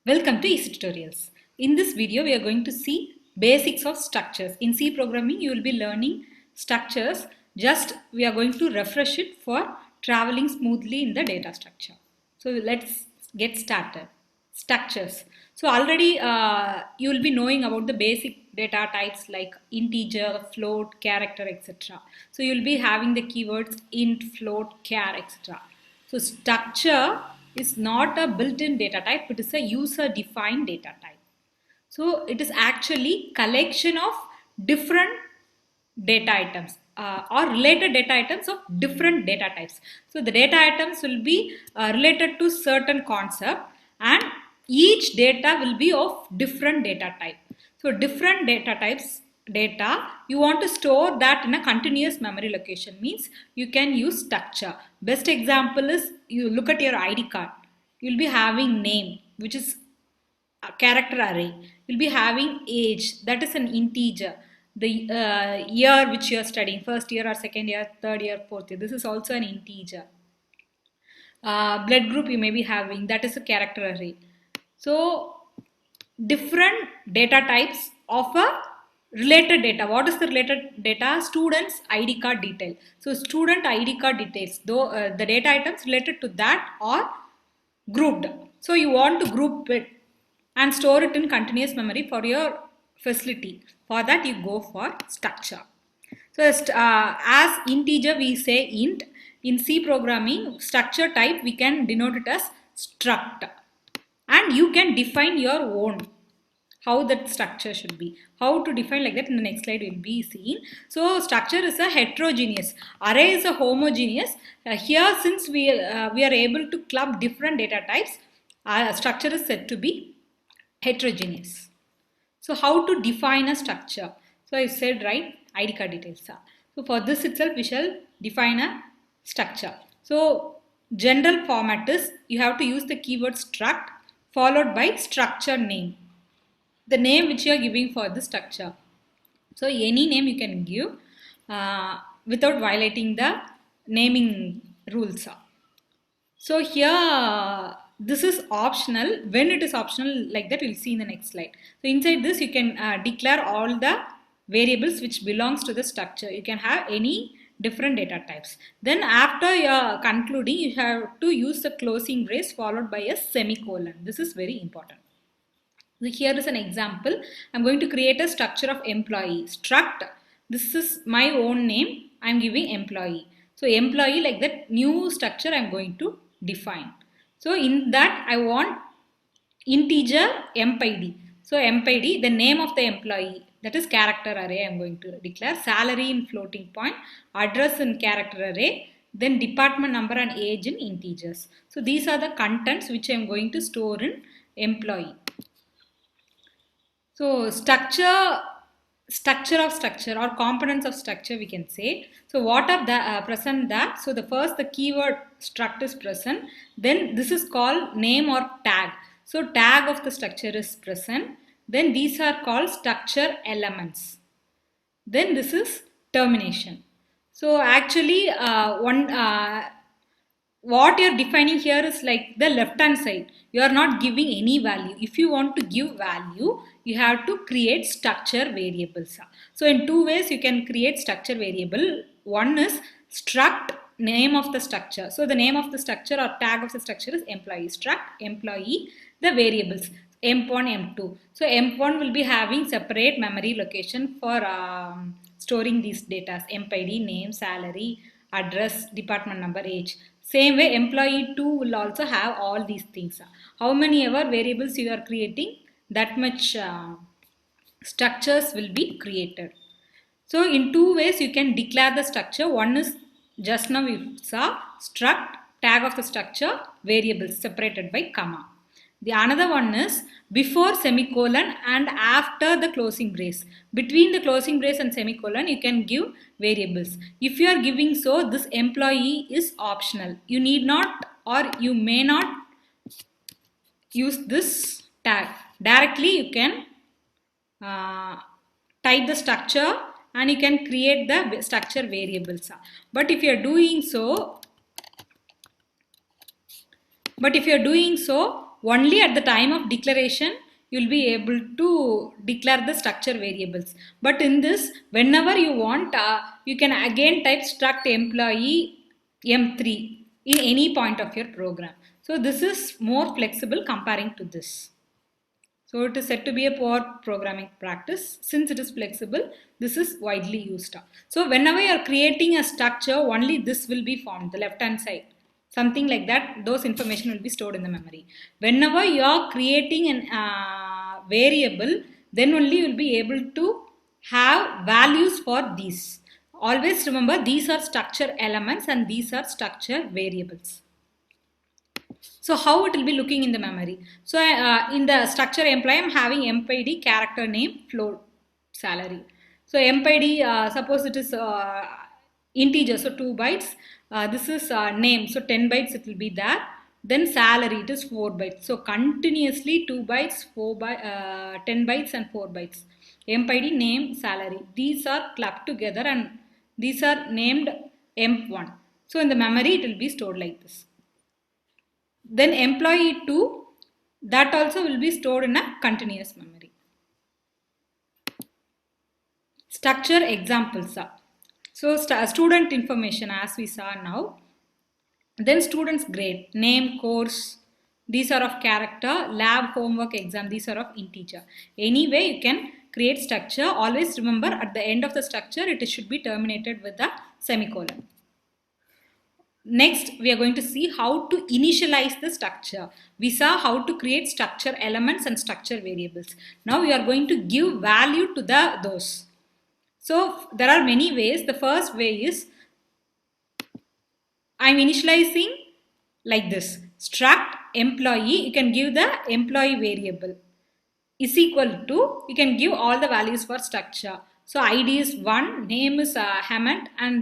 Welcome to Easy Tutorials. In this video, we are going to see basics of structures. In C programming, you will be learning structures. Just we are going to refresh it for traveling smoothly in the data structure. So let's get started. Structures. So already you will be knowing about the basic data types like integer, float, character, etc. So you will be having the keywords int, float, char, etc. So structure is not a built-in data type, it is a user-defined data type. So it is actually collection of different data items or related data items of different data types. So the data items will be related to certain concept, and each data will be of different data type. So different data types data, you want to store that in a continuous memory location, means you can use structure. Best example is you look at your ID card. You will be having name, which is a character array. You'll be having age, that is an integer. The year which you are studying, first year or second year, third year, fourth year, this is also an integer. Blood group you may be having, that is a character array. So different data types of a related data. What is the related data? Students ID card detail. So student ID card details, though the data items related to that are grouped. So you want to group it and store it in continuous memory for your facility. For that you go for structure. So as integer we say int. In C programming, structure type we can denote it as struct, and you can define your own how that structure should be. How to define like that in the next slide will be seen. So structure is a heterogeneous, array is a homogeneous. Here since we are able to club different data types, structure is said to be heterogeneous. So how to define a structure? So I said right, ID card details. So for this itself we shall define a structure. So general format is you have to use the keyword struct followed by structure name, the name which you are giving for the structure. So any name you can give without violating the naming rules. So here this is optional. When it is optional like that, we'll see in the next slide. So inside this you can declare all the variables which belongs to the structure. You can have any different data types. Then after you're concluding, you have to use the closing brace followed by a semicolon. This is very important. So here is an example. I'm going to create a structure of employee. Struct, this is my own name. I'm giving employee. So employee, like that new structure I'm going to define. So in that I want integer empid. So empid, the name of the employee, that is character array I'm going to declare. Salary in floating point, address in character array, then department number and age in integers. So these are the contents which I'm going to store in employee. So structure of structure or components of structure we can say. So what are the present that? So the first the keyword struct is present. Then this is called name or tag. So tag of the structure is present. Then these are called structure elements. Then this is termination. So actually what you're defining here is like the left hand side. You are not giving any value. If you want to give value, you have to create structure variables. So in two ways you can create structure variable. One is struct name of the structure. So the name of the structure or tag of the structure is employee. Struct employee, the variables emp1, emp2. So emp1 will be having separate memory location for storing these data. Empid, name, salary, address, department number, age. Same way employee 2 will also have all these things. How many ever variables you are creating, that much structures will be created. So in two ways you can declare the structure. One is just now we saw struct, tag of the structure, variables separated by comma. The another one is before semicolon and after the closing brace. Between the closing brace and semicolon you can give variables. If you are giving so, this employee is optional. You need not or you may not use this tag. Directly you can type the structure and you can create the structure variables. But if you are doing so, only at the time of declaration you will be able to declare the structure variables. But in this, whenever you want, you can again type struct employee M3 in any point of your program. So this is more flexible comparing to this. So it is said to be a poor programming practice. Since it is flexible, this is widely used. So whenever you are creating a structure, only this will be formed, the left hand side. Something like that, those information will be stored in the memory. Whenever you are creating an variable, then only you will be able to have values for these. Always remember, these are structure elements and these are structure variables. So how it will be looking in the memory? So in the structure employee, I am having empid character name float salary. So empid, suppose it is integer, so 2 bytes. This is name, so 10 bytes it will be there. Then salary, it is 4 bytes. So continuously 2 bytes, 10 bytes and 4 bytes. Empid name salary. These are clubbed together and these are named emp1. So in the memory it will be stored like this. Then employee 2, that also will be stored in a continuous memory. Structure examples are. So student information as we saw now. Then student's grade, name, course, these are of character, lab, homework, exam, these are of integer. Anyway, you can create structure. Always remember at the end of the structure, it should be terminated with a semicolon. Next, we are going to see how to initialize the structure. We saw how to create structure elements and structure variables. Now we are going to give value to those. So there are many ways. The first way is I am initializing like this. Struct employee, you can give the employee variable is equal to, you can give all the values for structure. So ID is 1, name is Hemant and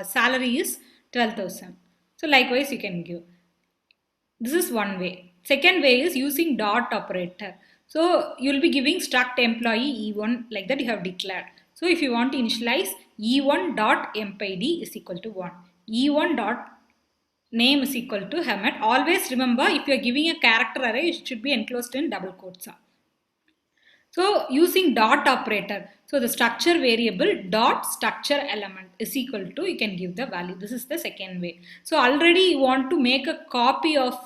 salary is 12,000. So likewise you can give. This is one way. Second way is using dot operator. So you will be giving struct employee E1 like that you have declared. So if you want to initialize E1 dot empid is equal to 1. E1 dot name is equal to Hemant. Always remember, if you are giving a character array, it should be enclosed in double quotes. So using dot operator, so the structure variable dot structure element is equal to, you can give the value. This is the second way. So already you want to make a copy of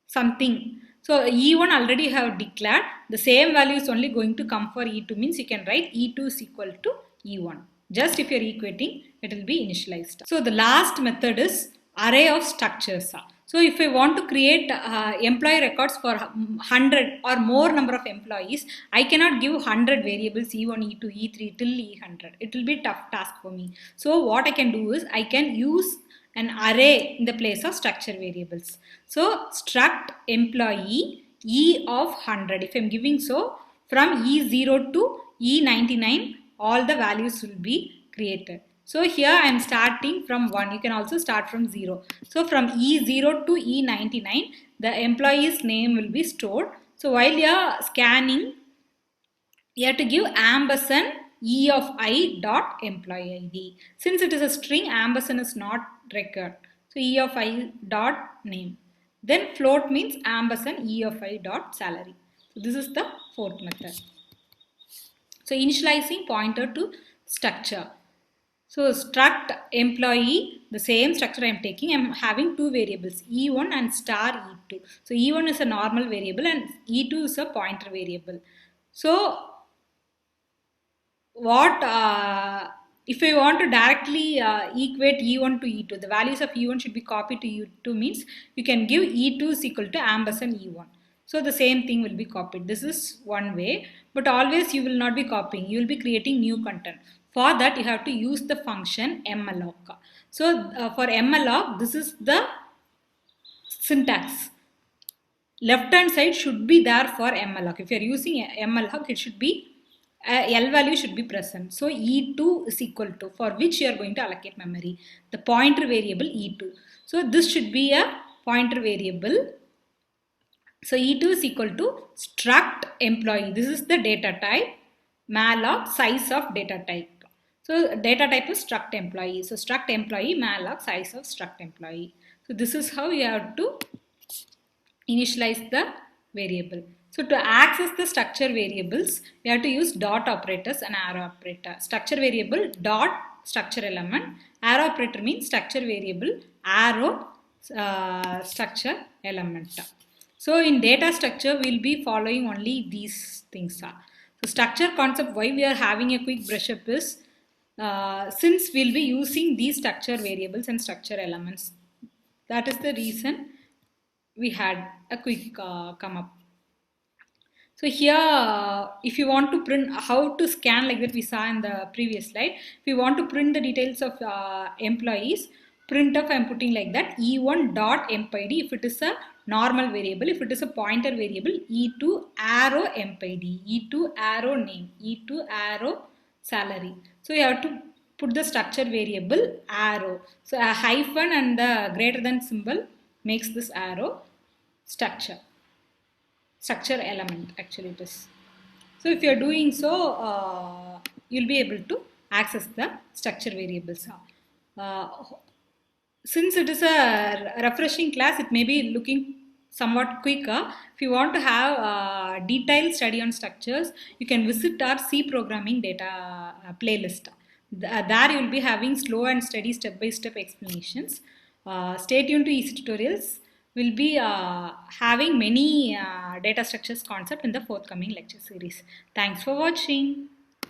something. So E1 already have declared, the same value is only going to come for E2, means you can write E2 is equal to E1. Just if you are equating, it will be initialized. So the last method is array of structures. So if I want to create employee records for 100 or more number of employees, I cannot give 100 variables E1, E2, E3 till E100. It will be a tough task for me. So what I can do is I can use an array in the place of structure variables. So struct employee E of 100. If I am giving so, from E0 to E99, all the values will be created. So here I am starting from 1. You can also start from 0. So from E0 to E99, the employee's name will be stored. So while you are scanning, you have to give ampersand E of I dot employee ID. Since it is a string, ampersand is not required. So E of I dot name. Then float means ampersand E of I dot salary. So this is the fourth method. So initializing pointer to structure. So struct employee, the same structure I am taking, I am having two variables, E1 and star E2. So E1 is a normal variable and E2 is a pointer variable. So what if I want to directly equate E1 to E2, the values of E1 should be copied to E2, means you can give E2 is equal to ampersand E1. So the same thing will be copied. This is one way, but always you will not be copying. You will be creating new content. For that, you have to use the function malloc. So for malloc, this is the syntax. Left hand side should be there for malloc. If you are using malloc, it should be L value should be present. So E2 is equal to, for which you are going to allocate memory, the pointer variable E2. So this should be a pointer variable. So E2 is equal to struct employee. This is the data type. Malloc size of data type. So data type is struct employee. So struct employee malloc size of struct employee. So this is how you have to initialize the variable. So to access the structure variables, we have to use dot operators and arrow operator. Structure variable dot structure element. Arrow operator means structure variable arrow structure element. So in data structure, we'll be following only these things. So structure concept, why we are having a quick brush up is since we'll be using these structure variables and structure elements. That is the reason we had a quick come up. So here, if you want to print how to scan like that we saw in the previous slide, if you want to print the details of employees, printf I'm putting like that e1 dot empid if it is a normal variable, if it is a pointer variable e2 arrow empid, e2 arrow name, e2 arrow salary. So you have to put the structure variable arrow. So a hyphen and the greater than symbol makes this arrow structure element actually it is. So if you are doing so, you'll be able to access the structure variables. Uh, since it is a refreshing class, it may be looking somewhat quicker. If you want to have a detailed study on structures, you can visit our C programming data playlist. There you will be having slow and steady step-by-step explanations. Stay tuned to Easy Tutorials. We'll be having many data structures concept in the forthcoming lecture series. Thanks for watching.